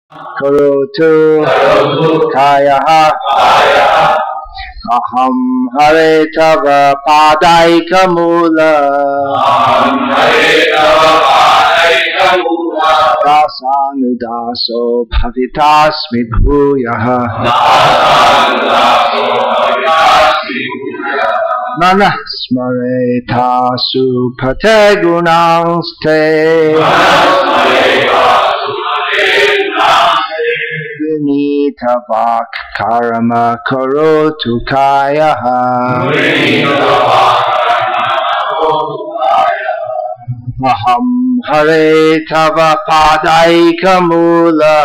karotu kayaha aham hare tava padaika mula dasanudaso bhavitasmi bhuyaha manah smareta supate gunangste Vinita vak karma karotu kayaha aham hare tava padaika mula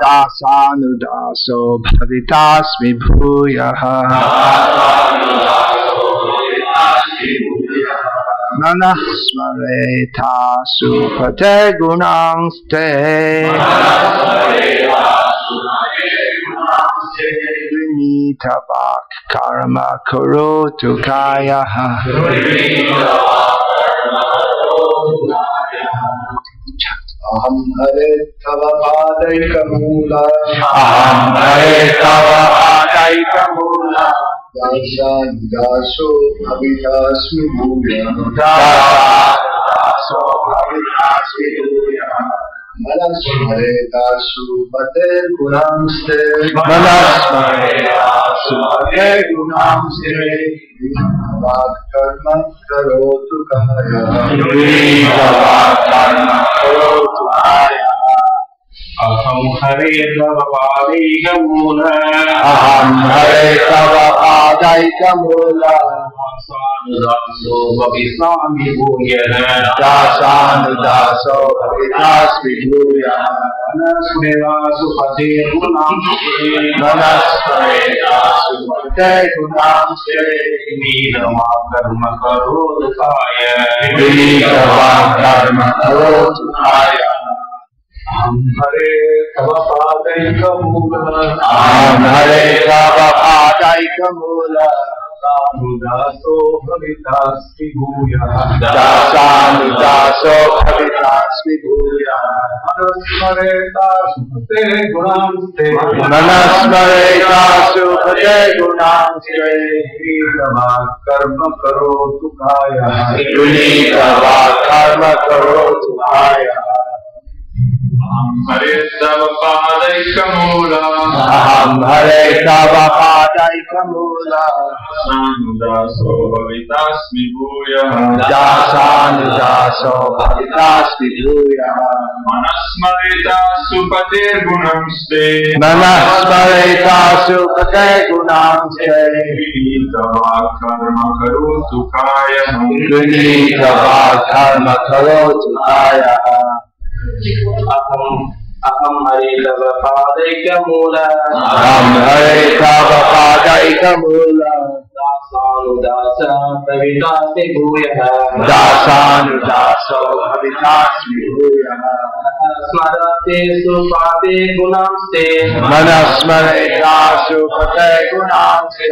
dasanudaso bhavitasmi bhuyaha manah smareta supate gunangste Vinita vak karma karotu kayaha aham hare tava padaika mula aham hare tava padaika mula dasanudaso bhavitasmi bhuyaha dasanudaso bhavitasmi bhuyaha manasmareta supate gunangste manasmareta supate gunangste vak karma karotu kayaha vak karma karotu kayaha aham hare tava padaika mula aham hare tava padaika mula dasanudaso bhavitasmi bhuyaha dasanudaso bhavitasmi bhuyaha manasmareta supate gunangste manasmareta supate gunangste vinita vak karma karotu kayaha vinita vak karma karotu kayaha aham hare tava padaika mula aham hare tava padaika mula dasanudaso bhavitasmi bhuyaha dasanudaso bhavitasmi bhuyaha manasmareta supate gunangste manasmareta supate gunangste vinita vak karma karotu kayaha vinita vak karma karotu kayaha aham hare tava padaika mula aham hare tava padaika mula dasanudaso bhavitasmi bhuyaha dasanudaso bhavitasmi bhuyaha manasmareta supate gunangste manasmareta supate gunangste vinita vak karma karotu kayaha vinita vak karma karotu kayaha aham hare tava padaika mula aham hare tava padaika mula dasanudaso bhavitasmi bhuyaha dasanudaso bhavitasmi bhuyaha manasmarete supate gunangste manasmareta supate gunangste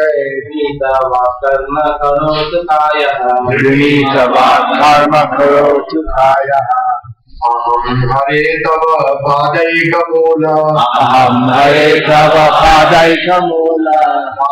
vinita vak karma karotu kayaha vinita vak karma karotu kayaha aham hare tava padaika mula aham hare tava padaika mula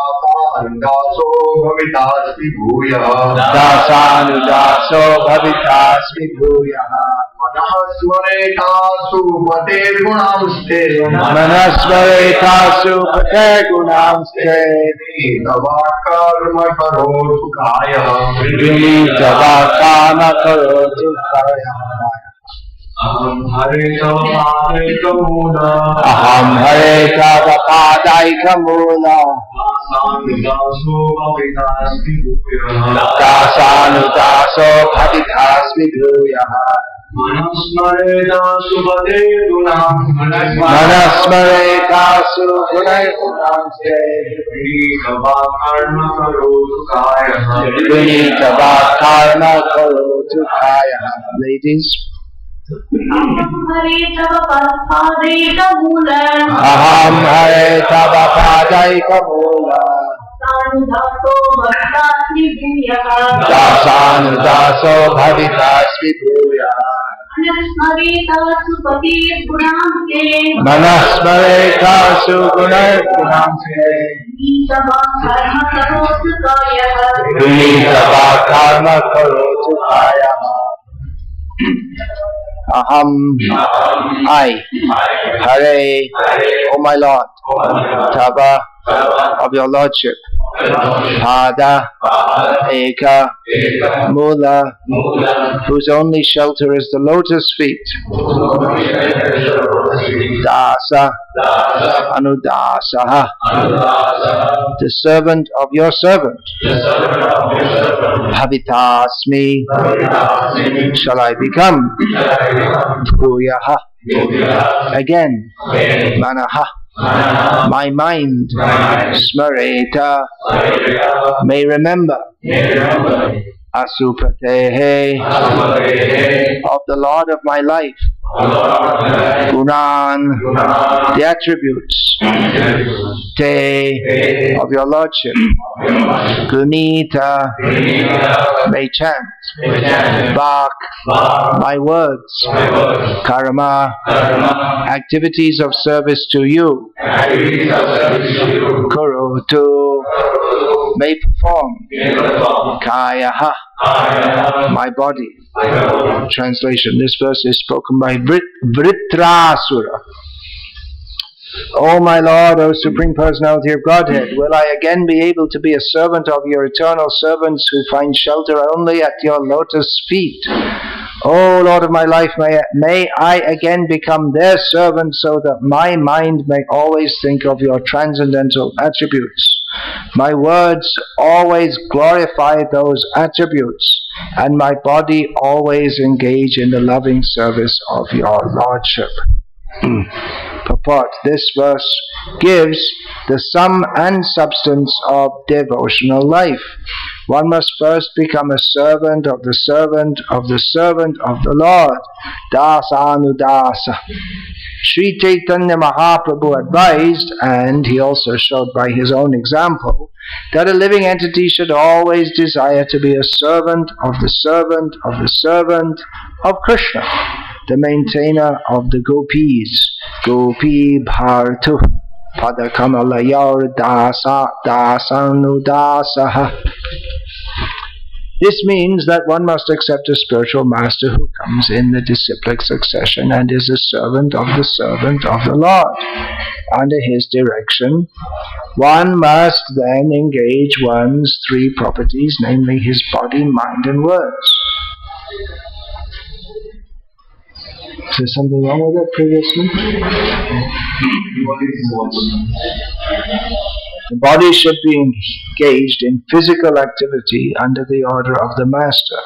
dasanudaso bhavitasmi bhuyaha dasanudaso bhavitasmi bhuyaha manasmareta supate gunangste manasmareta supate gunangste vinita vak karma karotu kayaha vinita vak karma karotu kayaha aham hare tava padaika mula aham hare tava padaika mula dasanudaso bhavitasmi bhuyaha dasanudaso bhavitasmi bhuyaha manasmareta supate gunangste manasmareta supate gunangste vinita vak karma karotu kayaha vinita vak karma karotu kayaha. Ladies, हरे तव पदायिक मूल अहम हरे तव पदायिक मूल दासो भवितास्मि भूयः दासानुदासो भवितास्मि भूयः Manasmareta sugunar gunamse. Vinitava karma karotu kaya. Aham, I, Hare, O my Lord, Tava, of your Lordship, Pada, Eka, Mula, whose only shelter is the lotus feet, Dasa, Anudasaha, the servant of your servant, Bhavitasmi, shall I become, Bhuyaha, again, Manaha, my mind, Smareta, may remember, Asupatehe, of the Lord of my life, Gunan, the attributes, Te, of your Lordship, Gunita, may chant, Bhak, my words, Karma, activities of service to you, Kurutu, may perform, Kayaha, my body. Translation, this verse is spoken by Vritrasura. O my Lord, O Supreme Personality of Godhead, will I again be able to be a servant of your eternal servants who find shelter only at your lotus feet? O Lord of my life, may I again become their servant so that my mind may always think of your transcendental attributes. My words always glorify those attributes, and my body always engage in the loving service of your Lordship. Purport. This verse gives the sum and substance of devotional life. One must first become a servant of the servant of the servant of the Lord. Dasanudasa. Sri Chaitanya Mahaprabhu advised, and he also showed by his own example, that a living entity should always desire to be a servant of the servant of the servant of Krishna, the maintainer of the gopis. Gopi Bhartu Padakamalayar Dasa Dasanudasaha. This means that one must accept a spiritual master who comes in the disciplic succession and is a servant of the Lord. Under his direction, one must then engage one's three properties, namely his body, mind, and words. Is there something wrong with that previously? The body should be engaged in physical activity under the order of the Master.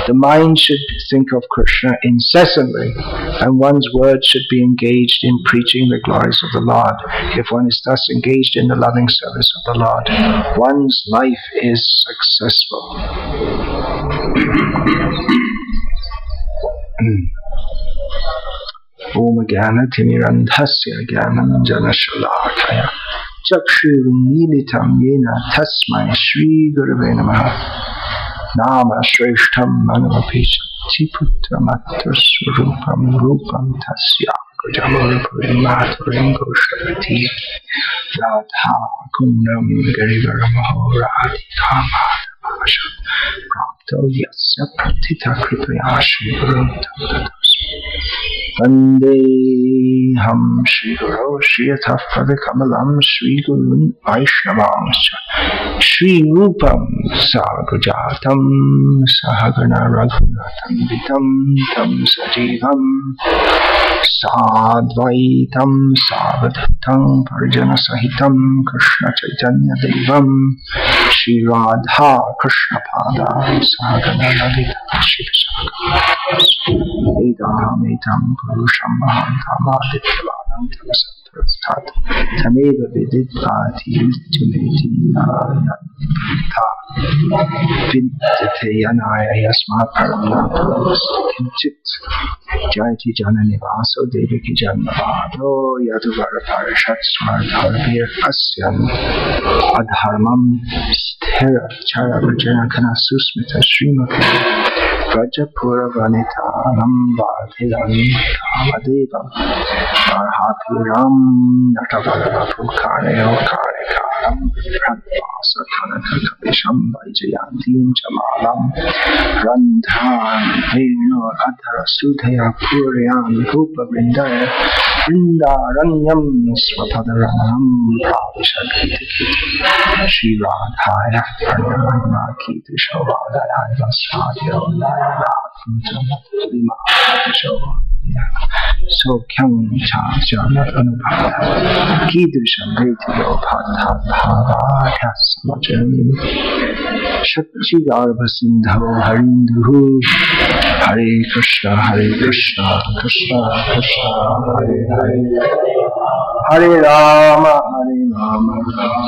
The mind should think of Krishna incessantly, and one's words should be engaged in preaching the glories of the Lord. If one is thus engaged in the loving service of the Lord, one's life is successful. Om Jnana Timirandhasya Jnanam Janashalakaya Chakshurunmilitam Yena Tasmai Shri Gurave Namaha Nama Shreshtham Manavapishati Putramatraswarupam Rupam Tasya Gujamurpurimatrim Goshavati Radha Kundam Garivaramaho Radhikama Prapto Yasya Pratita Kripaya Shri Gurum Vandeham Shri Guru Shri Yatha Padakamalam Shri Gurun Vaishnavamscha Shri Rupam Sagrajatam Sahagana Raghunatam Vitam Tam Sajivam Sadvaitam Savadhatam Parjana Sahitam Krishna Chaitanya Devam Shri Radha Krishna Pada Sahagana Lalita Shri Etam Purusham Mahantamadityavanam Tamasatrat Tameva Viditati Tumeti Nayata Vidyate Yanaya Yasma Paramna Kinchit Jayati Janani Vaso Deviki Janavado Yaduvara Parashat Smartharvir Asyan Adharmam Sthira Chara Virjana Kana Susmita Srimati Rajapura Vanitaram Vadhiram Kamadevam Arhapiram Natavadapu Karneo Karnekaram Pradvasa Kanakakabisham Vajayantim Jamalam Randhan Venur Adhara Sudhaya Puryan Rupa Vrindaya Vrindaranyam Svatadaranam Pravishadgiti Shri Radhaya Pranamama Kiti Shovadaya Vasvadya Naya Lima Shovadaya Sokyam Chajana Anubhava Kidrisham Vetio Padha Bhavaya Samajani Shakti Sindho Harinduhu Hare Krishna Krishna Krishna Hare Hare Hare Rama Rama Hare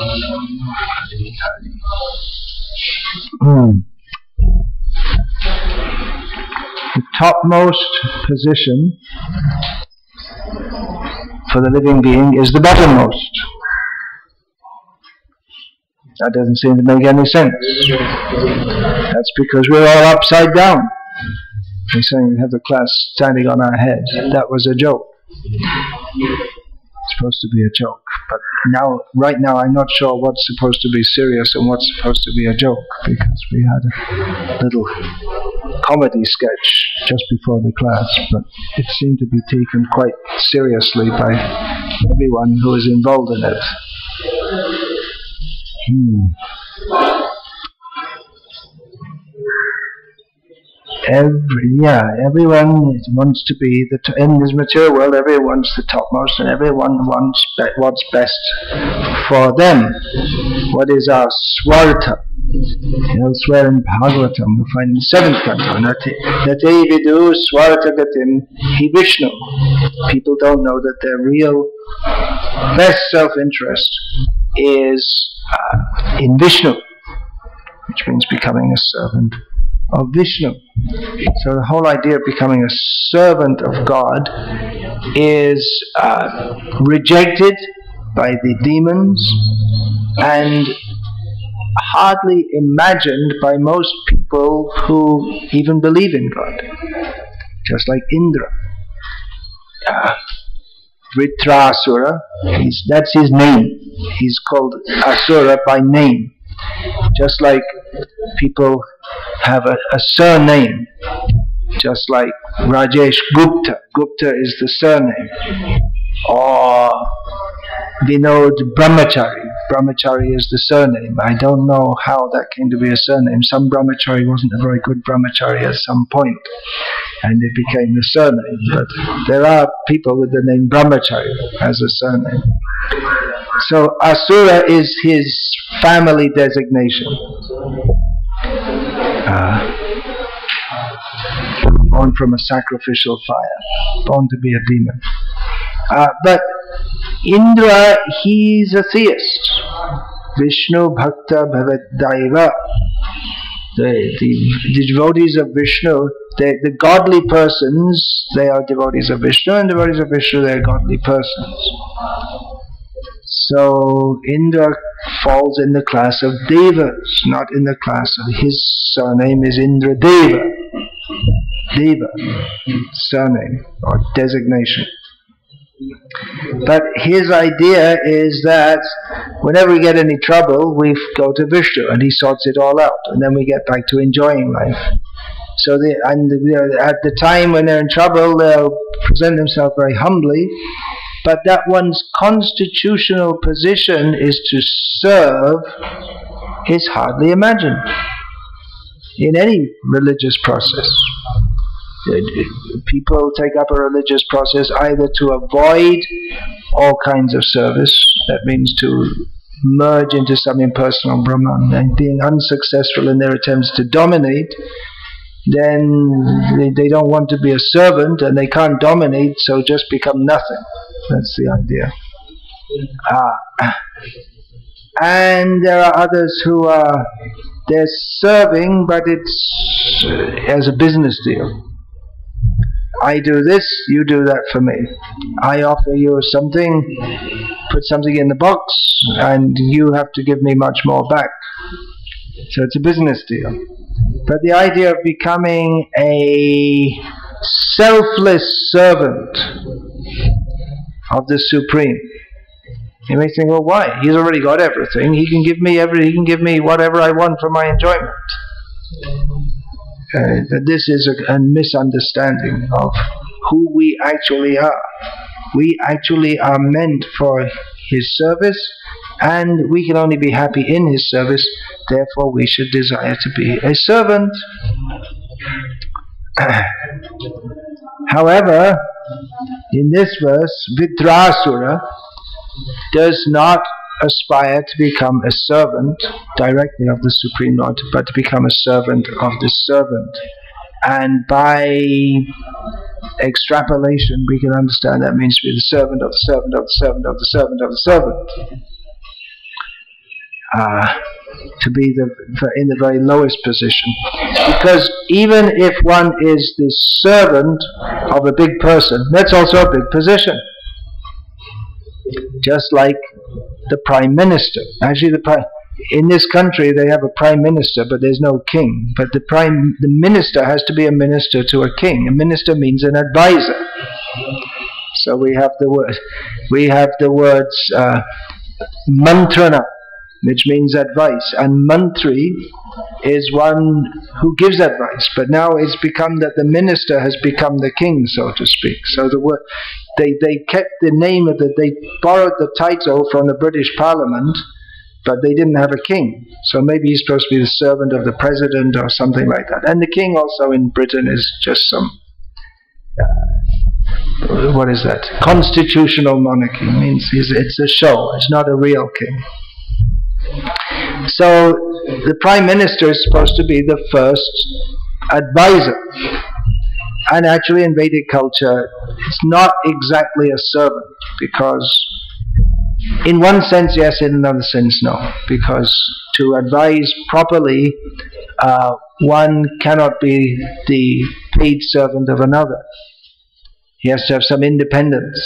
Hare. The topmost position for the living being is the bottommost. That doesn't seem to make any sense. That's because we're all upside down. We're saying we have the class standing on our heads. That was a joke. It's supposed to be a joke. But right now, I'm not sure what's supposed to be serious and what's supposed to be a joke, because we had a little comedy sketch just before the class, but it seemed to be taken quite seriously by everyone who was involved in it. Everyone wants to be in this material world. Everyone wants the topmost, and everyone wants what's best for them. What is our swarta? Elsewhere in Bhagavatam, we find in the 7th canto, Nate vidu swarta gatim hi Vishnu. People don't know that their real best self-interest is in Vishnu, which means becoming a servant of Vishnu. So the whole idea of becoming a servant of God is rejected by the demons and hardly imagined by most people who even believe in God. Just like Indra. Vritrasura, that's his name. He's called Asura by name. Just like people have a surname, just like Rajesh Gupta. Gupta is the surname. Or Vinod Brahmachari. Brahmachari is the surname. I don't know how that came to be a surname. Some Brahmachari wasn't a very good Brahmachari at some point, and it became the surname. But there are people with the name Brahmachari as a surname. So Asura is his family designation. Born from a sacrificial fire, born to be a demon. But Indra, he's a theist. Vishnu Bhakta Bhavedaiva. The devotees of Vishnu, the godly persons, they are devotees of Vishnu, and devotees of Vishnu, they are godly persons. So Indra falls in the class of devas, not in the class of his surname is Indra Deva. Deva, surname or designation. But his idea is that whenever we get any trouble, we go to Vishnu and he sorts it all out, and then we get back to enjoying life. So at the time when they're in trouble, they'll present themselves very humbly, but that one's constitutional position is to serve is hardly imagined in any religious process. People take up a religious process either to avoid all kinds of service, that means to merge into some impersonal Brahman, and being unsuccessful in their attempts to dominate, then they don't want to be a servant and they can't dominate, so just become nothing. That's the idea. And there are others who they're serving, but it's as a business deal. I do this, you do that for me. I offer you something, put something in the box, and you have to give me much more back. So it's a business deal. But the idea of becoming a selfless servant of the Supreme. You may think, well, why? He's already got everything. He can give me whatever I want for my enjoyment. That this is a misunderstanding of who we actually are. We actually are meant for His service, and we can only be happy in His service. Therefore, we should desire to be a servant. However, in this verse, Vitrasura does not aspire to become a servant directly of the Supreme Lord, but to become a servant of the servant. And by extrapolation, we can understand that means to be the servant of the servant of the servant of the servant of the servant. To be in the very lowest position. Because even if one is the servant of a big person, that's also a big position. Just like the Prime Minister. Actually, in this country they have a Prime Minister, but there's no king. But the minister has to be a minister to a king. A minister means an advisor. So we have the words mantrana, which means advice, and mantri is one who gives advice. But now it's become that the minister has become the king, so to speak. So the word they kept the name of they borrowed the title from the British Parliament, but they didn't have a king. So maybe he's supposed to be the servant of the president or something like that. And the king also in Britain is just some what is that? Constitutional monarchy. Means it's a show. It's not a real king. So the Prime Minister is supposed to be the first advisor. And actually in Vedic culture, it's not exactly a servant, because in one sense yes, in another sense no. Because to advise properly, one cannot be the paid servant of another. He has to have some independence.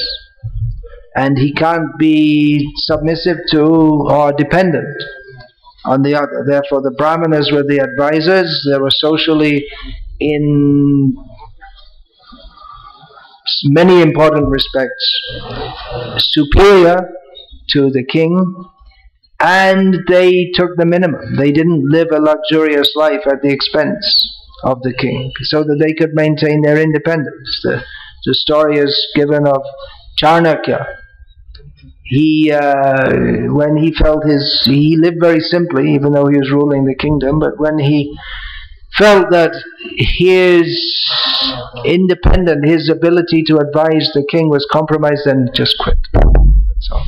And he can't be submissive to or dependent on the other. Therefore the Brahmanas were the advisors. They were socially in many important respects superior to the king, and they took the minimum. They didn't live a luxurious life at the expense of the king, so that they could maintain their independence. The story is given of Charnakya. When he felt he lived very simply, even though he was ruling the kingdom, but when he felt that his his ability to advise the king was compromised, then just quit. That's all.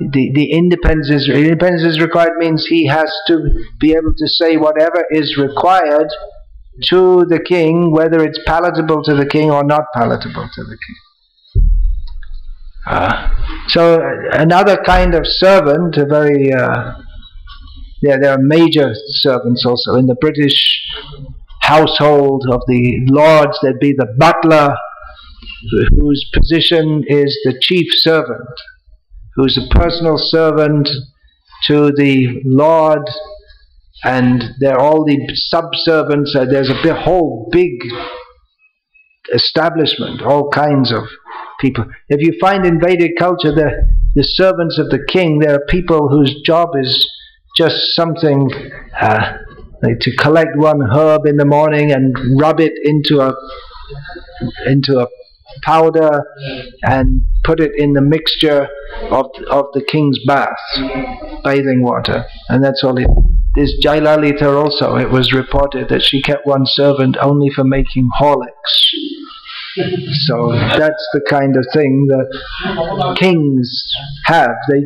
The independence is required means he has to be able to say whatever is required to the king, whether it's palatable to the king or not palatable to the king. So another kind of servant, a very there are major servants also in the British household of the lords. There'd be the butler, whose position is the chief servant, who's a personal servant to the lord, and they're all the sub-servants. There's a whole big establishment, all kinds of people. If you find in Vedic culture the servants of the king, there are people whose job is just something like to collect one herb in the morning and rub it into a powder and put it in the mixture of the king's bath, bathing water, and that's all it. This Jailalita also, it was reported that she kept one servant only for making Horlicks. So that's the kind of thing that kings have. They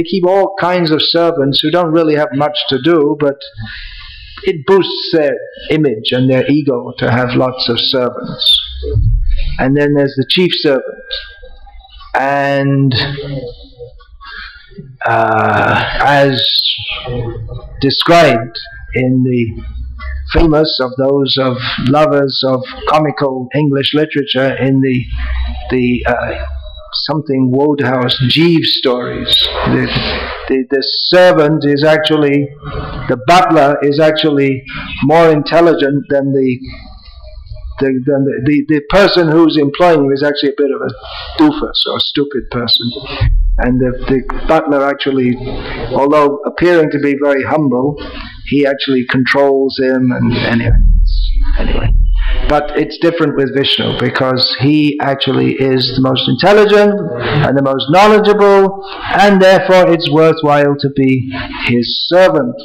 keep all kinds of servants who don't really have much to do, but it boosts their image and their ego to have lots of servants. And then there's the chief servant, and as described in the famous of those of lovers of comical English literature in the something Wodehouse, Jeeves stories. The servant is actually, the butler is actually more intelligent than the person who's employing him is actually a bit of a doofus or a stupid person. And the butler actually, although appearing to be very humble, he actually controls him, and anyway. But it's different with Vishnu, because he actually is the most intelligent and the most knowledgeable, and therefore it's worthwhile to be his servant.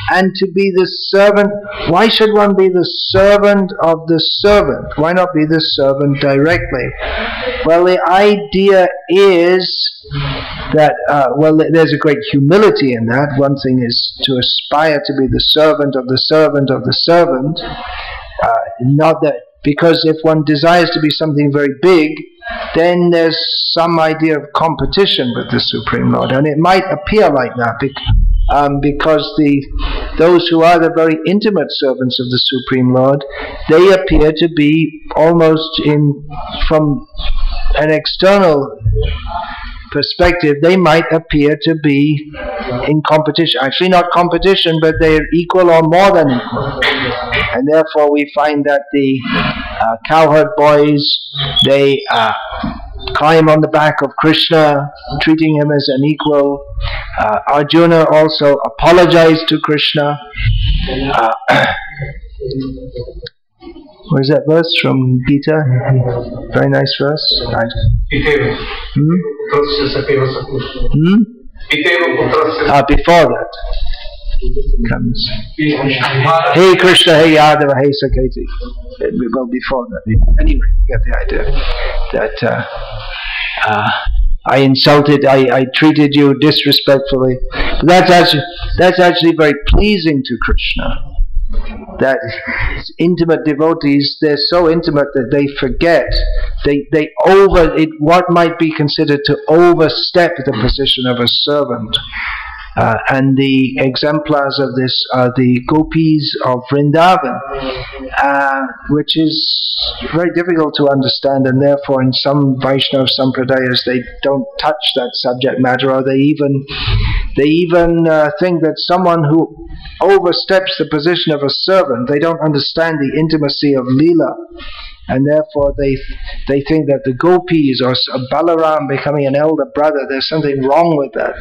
And to be the servant, why should one be the servant of the servant? Why not be the servant directly? Well, the idea is that, there's a great humility in that. One thing is to aspire to be the servant of the servant of the servant. Not that, because if one desires to be something very big, then there's some idea of competition with the Supreme Lord. And it might appear like that, because those who are the very intimate servants of the Supreme Lord, they appear to be almost from an external perspective, they might appear to be in competition. Actually not competition, but they are equal or more than equal. And therefore we find that the cowherd boys, they climb on the back of Krishna, treating him as an equal. Arjuna also apologized to Krishna. What is that verse from Gita? Very nice verse. Right. Before that comes Hey Krishna, Hey Yadava, Hey Saketi. Well, before that. Anyway, you get the idea. That I insulted, I treated you disrespectfully. But that's actually very pleasing to Krishna. That intimate devotees, they're so intimate that they forget, they what might be considered to overstep the position of a servant. And the exemplars of this are the gopis of Vrindavan, which is very difficult to understand, and therefore in some Vaishnava Sampradayas they don't touch that subject matter, or they even think that someone who oversteps the position of a servant, they don't understand the intimacy of Leela. And therefore they think that the gopis or Balaram becoming an elder brother, there's something wrong with that.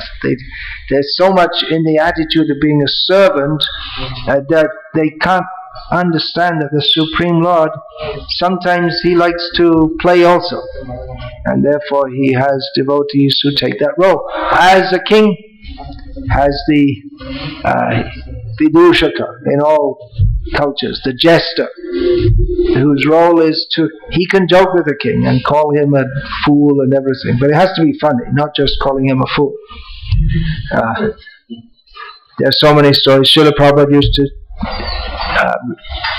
There's so much in the attitude of being a servant that they can't understand that the Supreme Lord, sometimes he likes to play also. And therefore he has devotees who take that role. As a king has the Vidushaka in all cultures, the jester, whose role is he can joke with the king and call him a fool and everything, but it has to be funny, not just calling him a fool. There are so many stories. Srila Prabhupada used to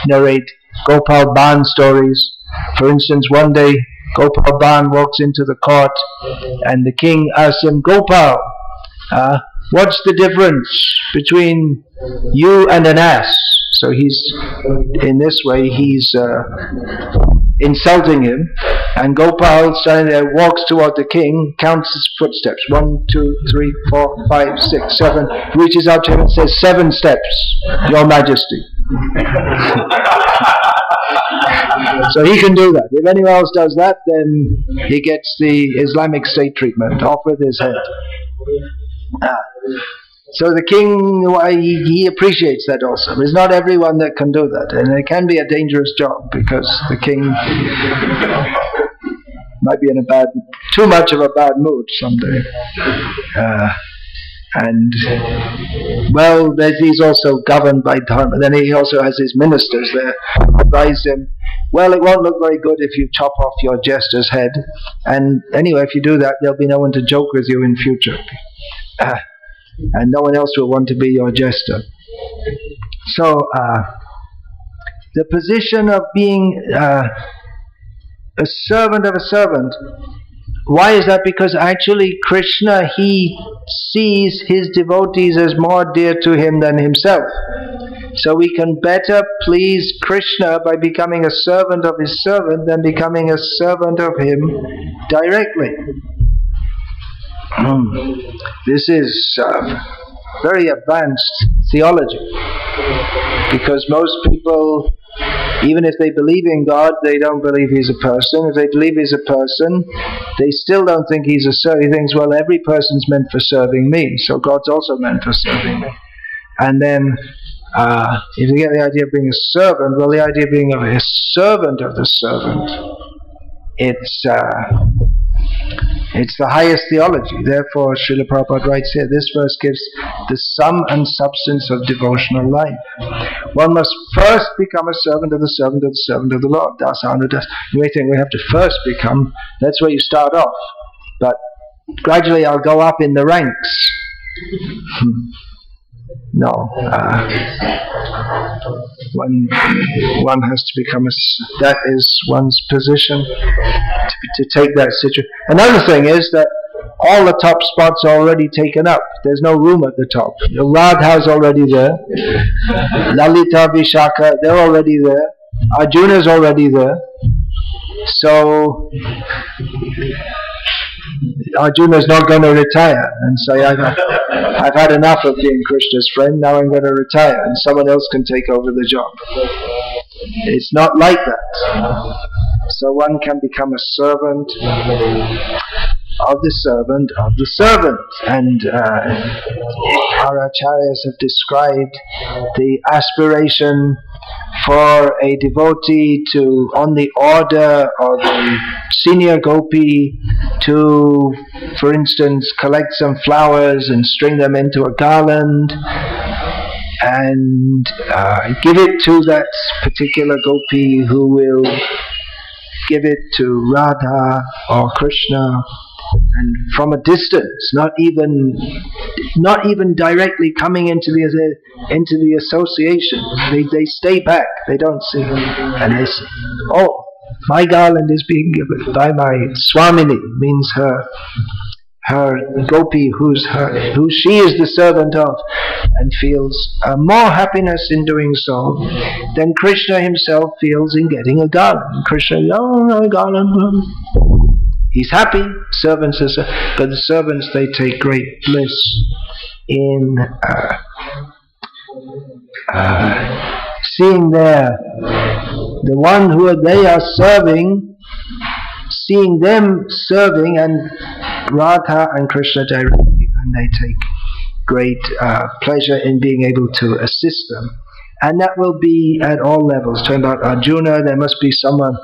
narrate Gopal Ban stories. For instance, one day Gopal Ban walks into the court and the king asks him, Gopal, what's the difference between you and an ass? So in this way he's insulting him, and Gopal standing there walks toward the king, counts his footsteps, 1, 2, 3, 4, 5, 6, 7, reaches out to him and says, 7 steps, Your Majesty. So he can do that. If anyone else does that, then he gets the Islamic State treatment, off with his head. So the king, he appreciates that also. It's not everyone that can do that, and it can be a dangerous job, because the king might be in too much of a bad mood someday. He's also governed by dharma. Then he also has his ministers there advise him, well, it won't look very good if you chop off your jester's head, and anyway, if you do that, there'll be no one to joke with you in future. And no one else will want to be your jester. So the position of being a servant of a servant, why is that? Because actually Krishna, he sees his devotees as more dear to him than himself. So we can better please Krishna by becoming a servant of his servant than becoming a servant of him directly. This is very advanced theology, because most people, even if they believe in God, they don't believe he's a person. If they believe he's a person, they still don't think he's a servant. He thinks, well, every person's meant for serving me, so God's also meant for serving me. And then if you get the idea of being a servant, well, the idea of being a servant of the servant, it's the highest theology. Therefore, Srila Prabhupada writes here, this verse gives the sum and substance of devotional life. One must first become a servant of the servant of the servant of the Lord. Dasanudas. You may think we have to first become, that's where you start off. But gradually I'll go up in the ranks. No. One has to become that is one's position, to take that situation. Another thing is that all the top spots are already taken up. There's no room at the top. Radha's already there. Lalita, Vishaka, they're already there. Arjuna's already there. So Arjuna's not going to retire and say, I've had enough of being Krishna's friend, now I'm going to retire and someone else can take over the job. It's not like that. So one can become a servant of the servant of the servant. And our acharyas have described the aspiration for a devotee to, on the order of a senior gopi, to, for instance, collect some flowers and string them into a garland and give it to that particular gopi, who will give it to Radha or Krishna, and from a distance, not even directly coming into the association. They stay back. They don't see, and they say, "Oh, my garland is being given by my Swamini," means her gopi, who she is the servant of, and feels more happiness in doing so than Krishna himself feels in getting a garland. Krishna, a garland. He's happy, servants are, but the servants, they take great bliss in seeing the one who they are serving, seeing them serving, and Radha and Krishna directly, and they take great pleasure in being able to assist them. And that will be at all levels. Talking about Arjuna, there must be someone,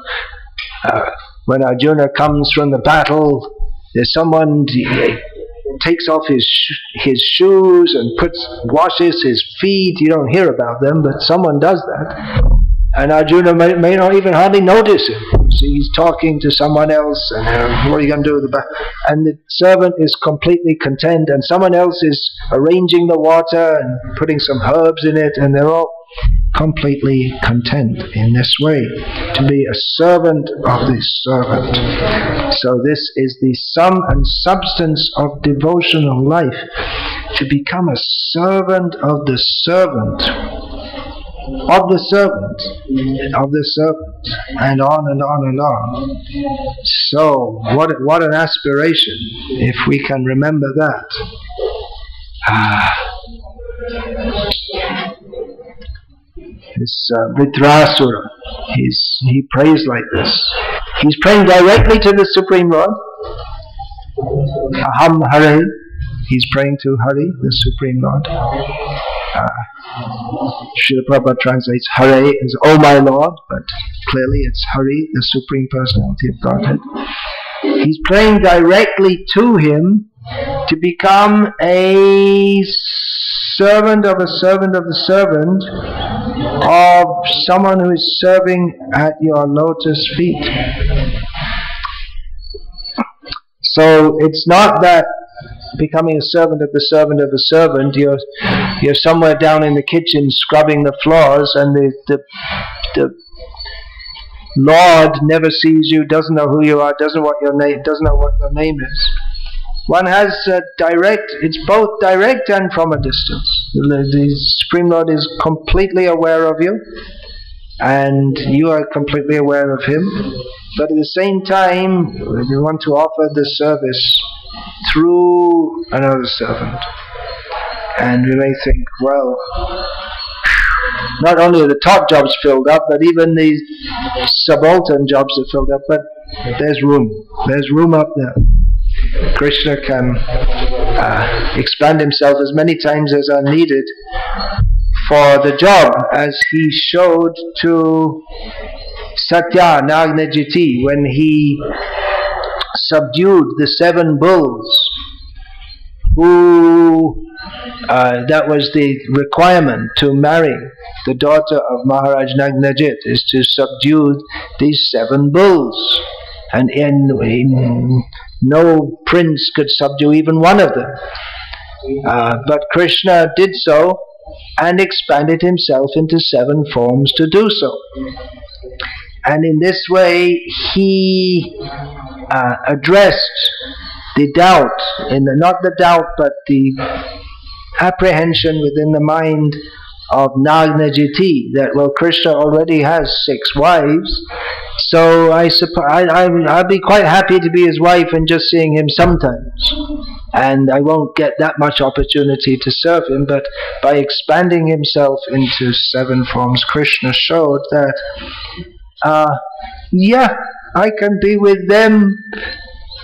when Arjuna comes from the battle, there's someone takes off his shoes and washes his feet. You don't hear about them, but someone does that. And Arjuna may not even hardly notice him. So he's talking to someone else, and what are you going to do with the battle? And the servant is completely content, and someone else is arranging the water and putting some herbs in it, and they're all completely content in this way, to be a servant of the servant. So this is the sum and substance of devotional life, to become a servant of the servant, of the servant, of the servant, and on and on and on. So what an aspiration, if we can remember that. This Vritrasura, he prays like this. He's praying directly to the Supreme Lord. Aham Hare. He's praying to Hari, the Supreme Lord. Srila Prabhupada translates Hare as "Oh my Lord," but clearly it's Hari, the Supreme Personality of Godhead. He's praying directly to him to become a servant of a servant of the servant of someone who is serving at your lotus feet. So it's not that becoming a servant of the servant of the servant, you're somewhere down in the kitchen scrubbing the floors, and the Lord never sees you, doesn't know who you are, doesn't know what your name is. One has it's both direct and from a distance. The Supreme Lord is completely aware of you, and you are completely aware of him. But at the same time, we want to offer the service through another servant. And we may think, well, not only are the top jobs filled up, but even the subaltern jobs are filled up. But there's room. There's room up there. Krishna can expand himself as many times as are needed for the job, as he showed to Satya Nagnajiti when he subdued the 7 bulls who that was the requirement to marry the daughter of Maharaj Nagnajit, is to subdue these 7 bulls, and no prince could subdue even one of them. But Krishna did so and expanded himself into 7 forms to do so. And in this way he addressed the doubt, not the doubt but the apprehension within the mind of Nagnajiti that, well, Krishna already has 6 wives, so I'll be quite happy to be his wife and just seeing him sometimes, and I won't get that much opportunity to serve him. But by expanding himself into 7 forms, Krishna showed that yeah, I can be with them,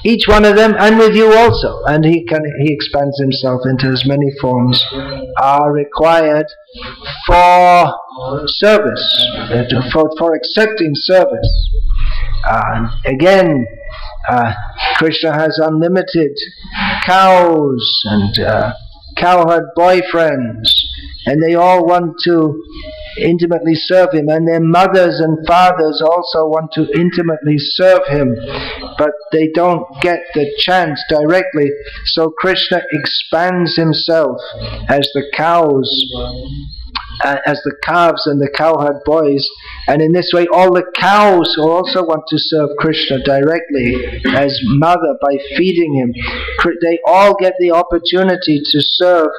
each one of them, and with you also. And he expands himself into as many forms are required for service, for accepting service. Again, Krishna has unlimited cows and cowherd boyfriends, and they all want to intimately serve him, and their mothers and fathers also want to intimately serve him, but they don't get the chance directly. So Krishna expands himself as the cows, as the calves and the cowherd boys, and in this way all the cows who also want to serve Krishna directly as mother by feeding him, they all get the opportunity to serve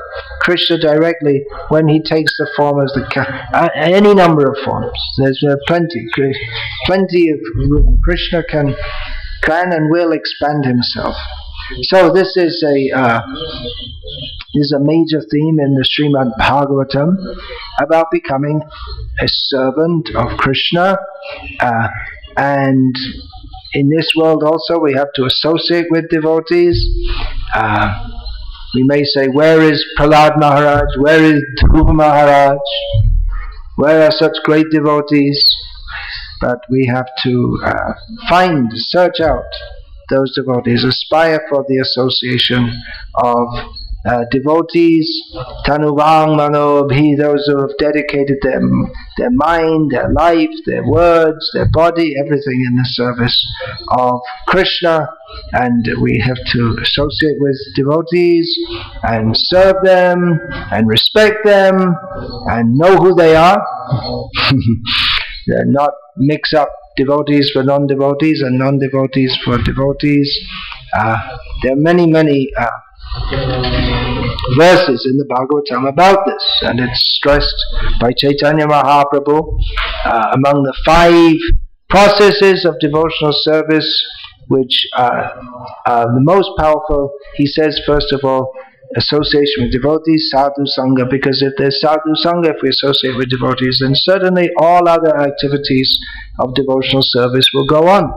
Krishna directly when he takes the form as the cow. Any number of forms. There's plenty of room. Krishna can and will expand himself. So this is a major theme in the Srimad Bhagavatam about becoming a servant of Krishna, and in this world also we have to associate with devotees. We may say, where is Prahlad Maharaj? Where is Dhruva Maharaj? Where are such great devotees? But we have to search out those devotees, aspire for the association of devotees, tanuvang manobhi, those who have dedicated their mind, their life, their words, their body, everything in the service of Krishna. And we have to associate with devotees and serve them and respect them and know who they are. Not mix up devotees for non-devotees and non-devotees for devotees. There are many verses in the Bhagavatam about this, and it's stressed by Chaitanya Mahaprabhu. Among the 5 processes of devotional service which are the most powerful, he says, first of all, association with devotees, sadhu sangha, because if there's sadhu sangha, if we associate with devotees, then certainly all other activities of devotional service will go on.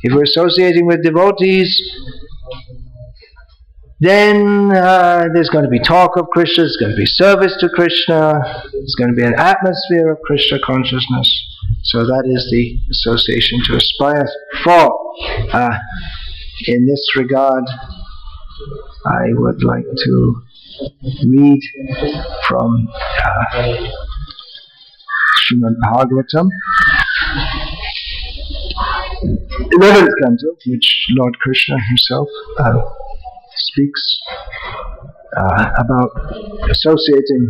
If we're associating with devotees, then there's going to be talk of Krishna, there's going to be service to Krishna, there's going to be an atmosphere of Krishna consciousness. So that is the association to aspire for. In this regard, I would like to read from Srimad Bhagavatam, 11th canto, which Lord Krishna himself speaks about associating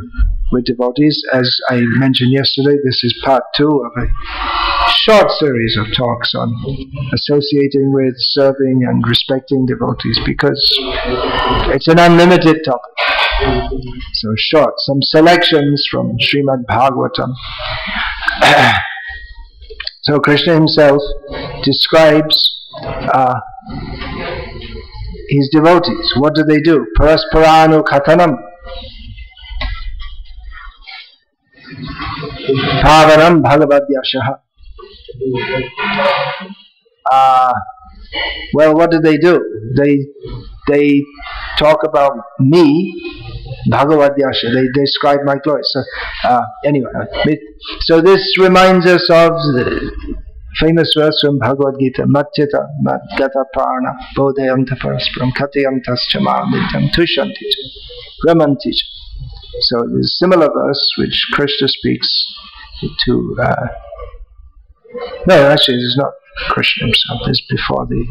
with devotees. As I mentioned yesterday, this is part 2 of a short series of talks on associating with, serving and respecting devotees, because it's an unlimited topic. So short, some selections from Srimad Bhagavatam. So Krishna himself describes his devotees. What do they do? Parasparanu kathanam Bhavanam Bhagavadyashaha. Well, what do? They talk about me, Bhagavadyasha. They describe my glory. So anyway, so this reminds us of the famous verse from Bhagavad Gita: Matchita Matgata Prana Bodhayanta Parasparam Katyantas Chamamitam Tushanti Ramanti. So there's a similar verse which Krishna speaks to. No, actually, it's not Krishna himself. This is before the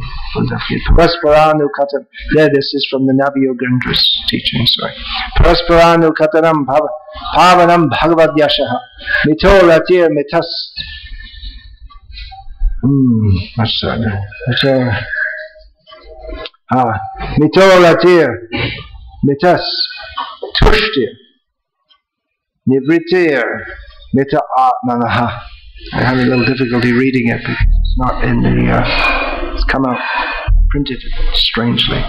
Parasparanu Katam. Yeah, this is from the Navyogendra's teaching. Sorry. Parasparanu Katanam Pavanam Bhagavadyashaha Mito Ratir Mitas. What's that? Mito Ratir Mitas Tushtir Nivritir Mita Atmanaha. I have a little difficulty reading it because it's not in the, it's come out printed strangely.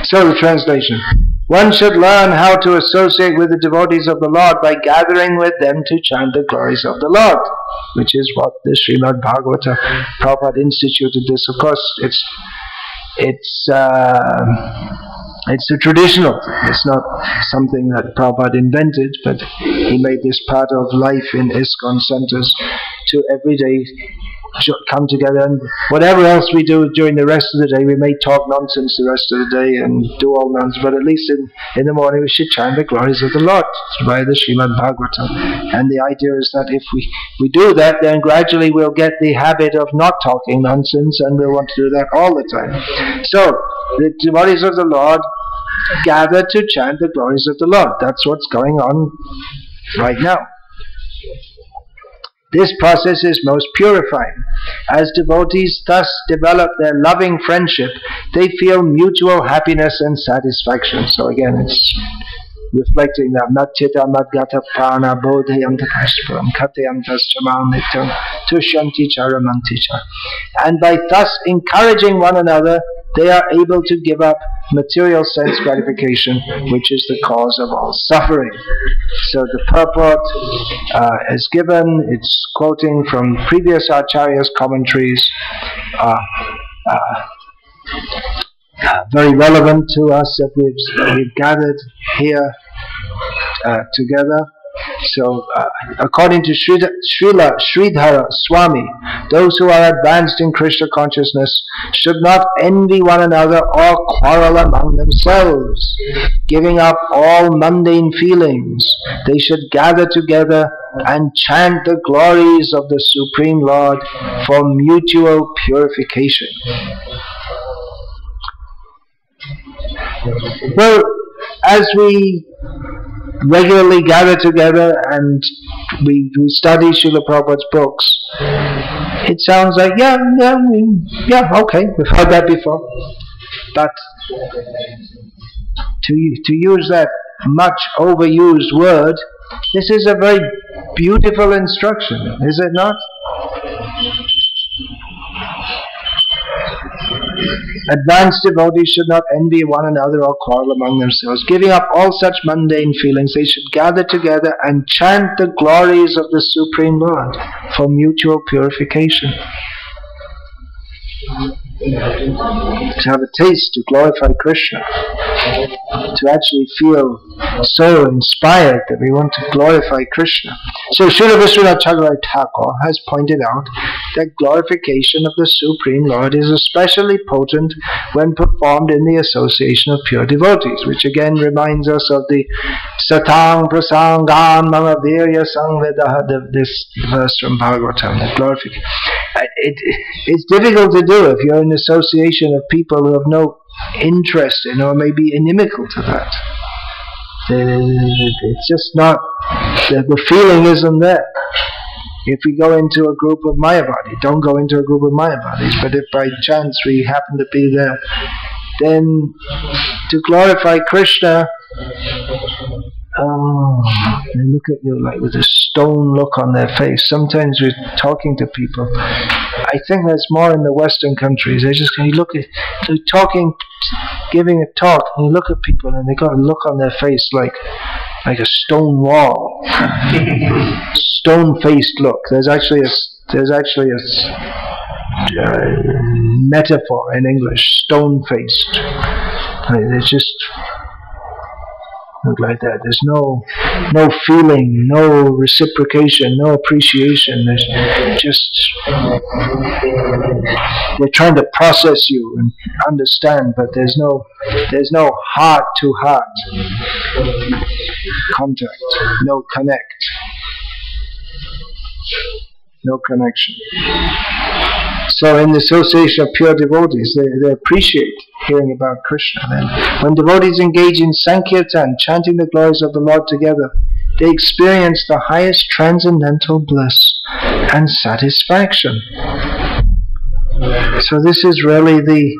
So the translation: one should learn how to associate with the devotees of the Lord by gathering with them to chant the glories of the Lord, which is what the Srimad Bhagavata Prabhupada instituted this. Of course, it's a traditional thing. It's not something that Prabhupada invented, but he made this part of life in ISKCON centers to every day come together, and whatever else we do during the rest of the day, we may talk nonsense the rest of the day and do all nonsense, but at least in the morning we should chant the glories of the Lord by the Srimad Bhagavatam. And the idea is that if we do that, then gradually we'll get the habit of not talking nonsense, and we'll want to do that all the time. So the devotees of the Lord gather to chant the glories of the Lord. That's what's going on right now. This process is most purifying. As devotees thus develop their loving friendship, they feel mutual happiness and satisfaction. So again, it's reflecting that Matchita Madgata Prana Bodhayanta Prasparam Katyantas Chamam Nityam Tushanti Charamanticha. And by thus encouraging one another, they are able to give up material sense gratification, which is the cause of all suffering. So the purport is given. It's quoting from previous Acharya's commentaries, very relevant to us that we've gathered here together. So, according to Srila Sridhara Swami, those who are advanced in Krishna consciousness should not envy one another or quarrel among themselves. Giving up all mundane feelings, they should gather together and chant the glories of the Supreme Lord for mutual purification. Well, as we regularly gather together and we study Srila Prabhupada's books, it sounds like, yeah, okay, we've heard that before. But to use that much overused word, this is a very beautiful instruction, is it not? Advanced devotees should not envy one another or quarrel among themselves. Giving up all such mundane feelings, they should gather together and chant the glories of the Supreme Lord for mutual purification. To have a taste to glorify Krishna, to actually feel so inspired that we want to glorify Krishna. So Srila Vishwanath Chakravarti Thakur has pointed out that glorification of the Supreme Lord is especially potent when performed in the association of pure devotees, which again reminds us of the Satang Prasangan Mama Virya Sangvedaha, this verse from Bhagavatam, the glorification. It's difficult to do if you're in association of people who have no interest in or may be inimical to that. It's just not, the feeling isn't there. If we go into a group of Mayavadis, don't go into a group of Mayavadis, but if by chance we happen to be there, then to glorify Krishna, they look at you like with a stone look on their face. Sometimes we're talking to people. I think there's more in the Western countries. They just they're talking, giving a talk, and you look at people and they got a look on their face like a stone wall, stone-faced look. There's actually a metaphor in English, stone-faced. It's just look like that. There's no feeling, no reciprocation, no appreciation. There's just they're trying to process you and understand, but there's no heart-to-heart contact, no connection. So in the association of pure devotees, they appreciate hearing about Krishna. Then, when devotees engage in Sankirtan, chanting the glories of the Lord together, they experience the highest transcendental bliss and satisfaction. So this is really the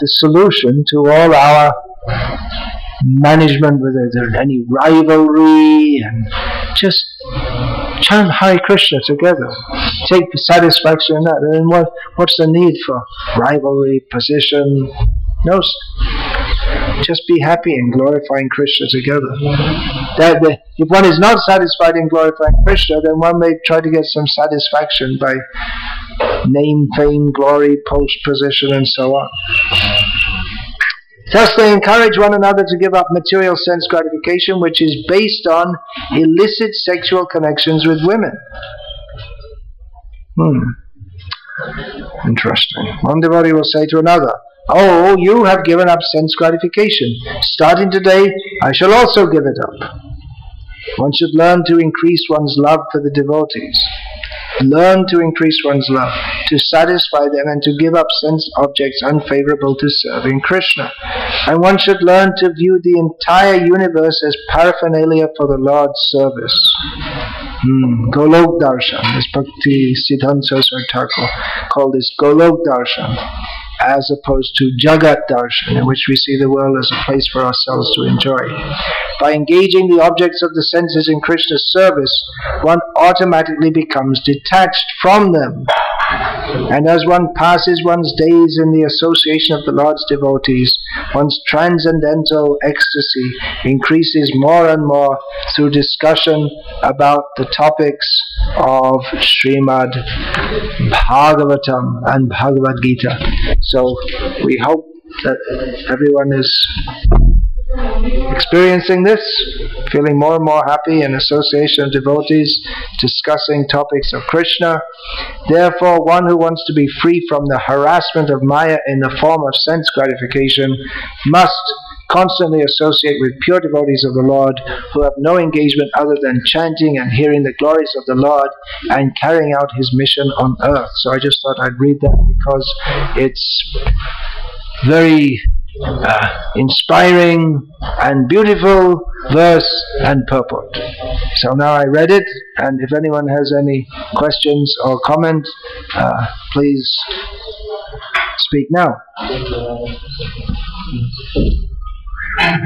solution to all our management, whether there's any rivalry, and just chant Hare Krishna together. Take satisfaction in that. And what's the need for rivalry, position? No. Just be happy in glorifying Krishna together. If one is not satisfied in glorifying Krishna, then one may try to get some satisfaction by name, fame, glory, post, position, and so on. Thus they encourage one another to give up material sense gratification, which is based on illicit sexual connections with women. Interesting. One devotee will say to another, "Oh, you have given up sense gratification. Starting today, I shall also give it up." One should learn to increase one's love for the devotees. Learn to increase one's love, to satisfy them, and to give up sense objects unfavorable to serving Krishna. And one should learn to view the entire universe as paraphernalia for the Lord's service. Golok Darshan, this Bhakti Siddhanta Saraswati Thakur called this Golok Darshan, as opposed to Jagat Darshan, in which we see the world as a place for ourselves to enjoy. By engaging the objects of the senses in Krishna's service, one automatically becomes detached from them. And as one passes one's days in the association of the Lord's devotees, one's transcendental ecstasy increases more and more through discussion about the topics of Srimad Bhagavatam and Bhagavad Gita. So we hope that everyone is experiencing this, feeling more and more happy in association of devotees, discussing topics of Krishna. Therefore, one who wants to be free from the harassment of Maya in the form of sense gratification must constantly associate with pure devotees of the Lord who have no engagement other than chanting and hearing the glories of the Lord and carrying out his mission on earth. So I just thought I'd read that because it's very inspiring and beautiful verse and purport. So now I read it, and if anyone has any questions or comment, please speak now.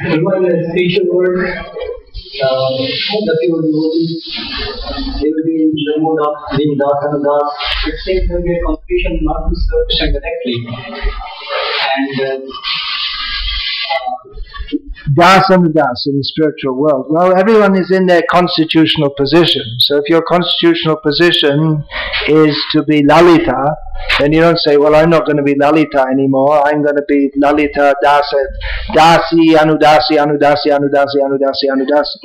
Even the spiritual world, the pure devotees, they will be in the mode of being das and das. It seems there will be a confusion not to serve Krishna directly. And Das and das in the spiritual world. Well, everyone is in their constitutional position. So if your constitutional position is to be Lalita, then you don't say, well, I'm not going to be Lalita anymore. I'm going to be Lalita Dasa, Dasi, Anudasi, Anudasi, Anudasi, Anudasi, Anudasi.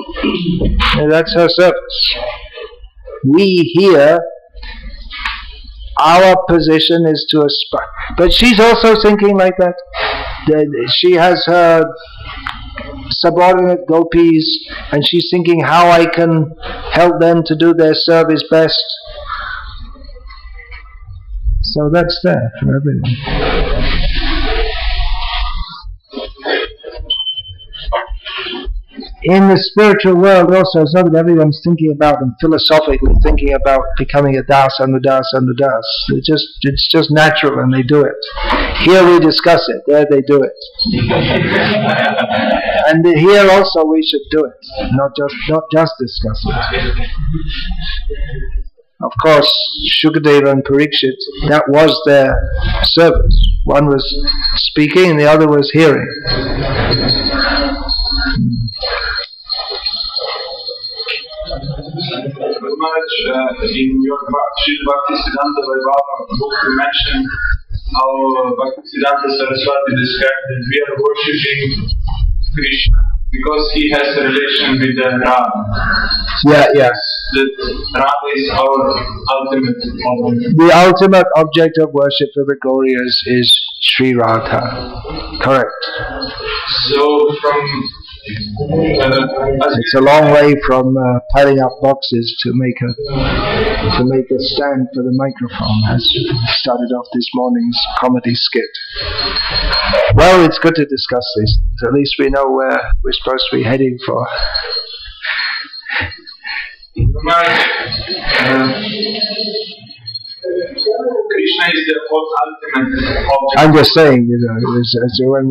And that's her service. We here, our position is to aspire. But she's also thinking like that. She has her subordinate gopis, and she's thinking how I can help them to do their service best. So that's there for everyone. in the spiritual world also, it's not that everyone's thinking about and philosophically thinking about becoming a das and a das and a das. It's just natural and they do it. Here we discuss it, there they do it. And here also we should do it, not just discuss it. Of course, Shukadeva and Parikshit, that was their service. One was speaking and the other was hearing. In your Bhakti Siddhanta Vaibhava book, you mentioned how Bhakti Siddhanta Saraswati described that we are worshipping Krishna because he has a relation with the Radha. Yeah, yes. That Radha is our ultimate object. The ultimate object of worship for the Gauriyas is Sri Radha. Correct. So from it's a long way from piling up boxes to make a stand for the microphone, as started off this morning's comedy skit. Well, it's good to discuss these things. At least we know where we're supposed to be heading for. Krishna is the ultimate object. I'm just saying, when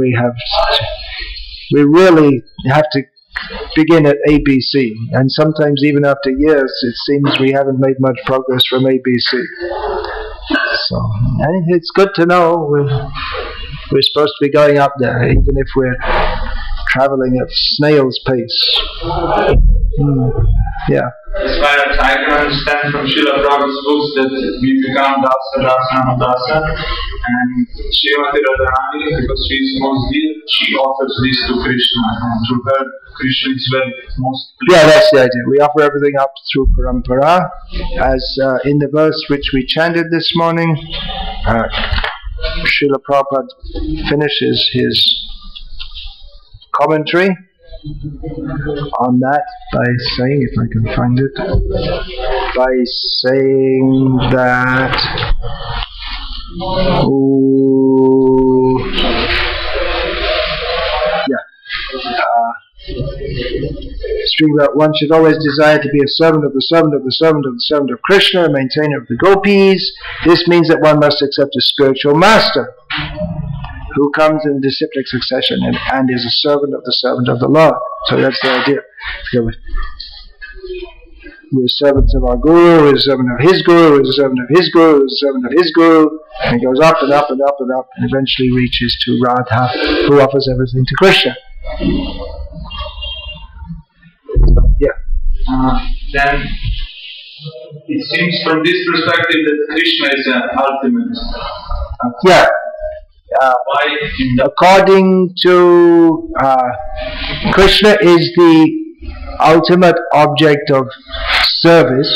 we really have to begin at ABC, and sometimes even after years it seems we haven't made much progress from ABC. So, I think it's good to know we're supposed to be going up there, even if we're traveling at snail's pace. Yeah. As far as I can understand from Srila Prabhupada's books, that we become Dasa, Dasa, Dasa, and Srimati Radharani, because she is most dear, she offers this to Krishna, and through her, Krishna is very most pleased. Yeah, that's the idea. We offer everything up through parampara, as in the verse which we chanted this morning. Srila Prabhupada finishes his commentary on that by saying, if I can find it, by saying that one should always desire to be a servant of the servant of the servant of the servant of Krishna, a maintainer of the gopis. This means that one must accept a spiritual master who comes in disciplic succession and is a servant of the Lord. So that's the idea. We're servants of our Guru, we're a servant of his Guru, we're a servant of his Guru, we're a servant of his Guru, and it goes up and up and up and up, and eventually reaches to Radha, who offers everything to Krishna. Yeah. Then it seems from this perspective that Krishna is the ultimate. Yeah. According to Krishna is the ultimate object of service.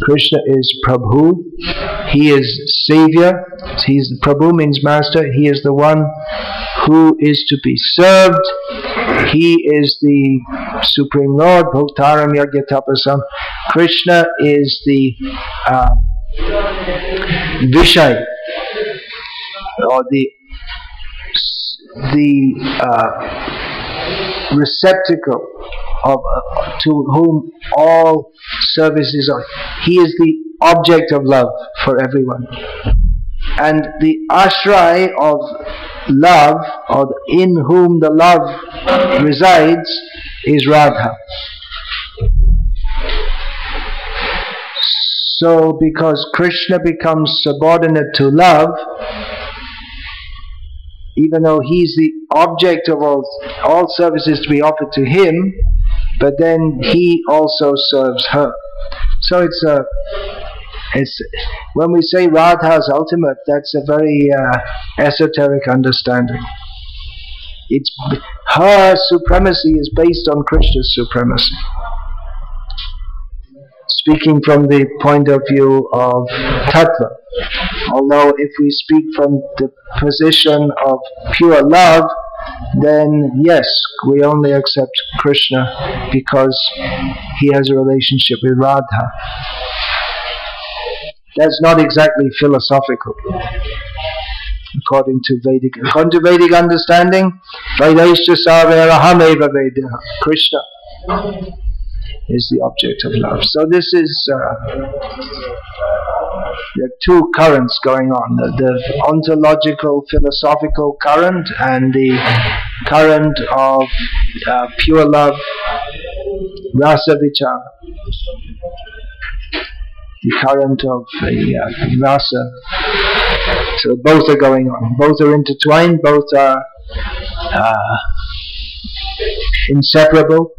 Krishna is Prabhu. He is Savior. Prabhu means master. He is the one who is to be served. He is the Supreme Lord. Bhoktaram Yagyatapasam. Krishna is the Vishay, or the receptacle of to whom all services are. He is the object of love for everyone, and the ashray of love, or in whom the love resides, is Radha. So because Krishna becomes subordinate to love, even though he's the object of all services to be offered to him, but then he also serves her. So it's when we say Radha's ultimate, that's a very esoteric understanding. Her supremacy is based on Krishna's supremacy. Speaking from the point of view of tattva. Although if we speak from the position of pure love, then yes, we only accept Krishna because he has a relationship with Radha. That's not exactly philosophical. according to Vedic understanding. Vedaischa sarvera hameva vedaha. Krishna is the object of love. So this is there are two currents going on: the ontological, philosophical current, and the current of pure love, rasa vichara. The current of rasa. So both are going on. Both are intertwined. Both are inseparable.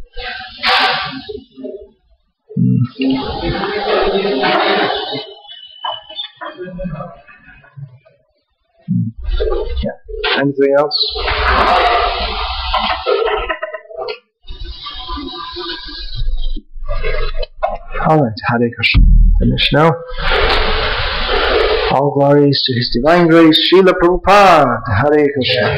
Yeah. Anything else? Alright, Hare Krishna. Finish now. All glories to His Divine Grace, Srila Prabhupada. Hare Krishna.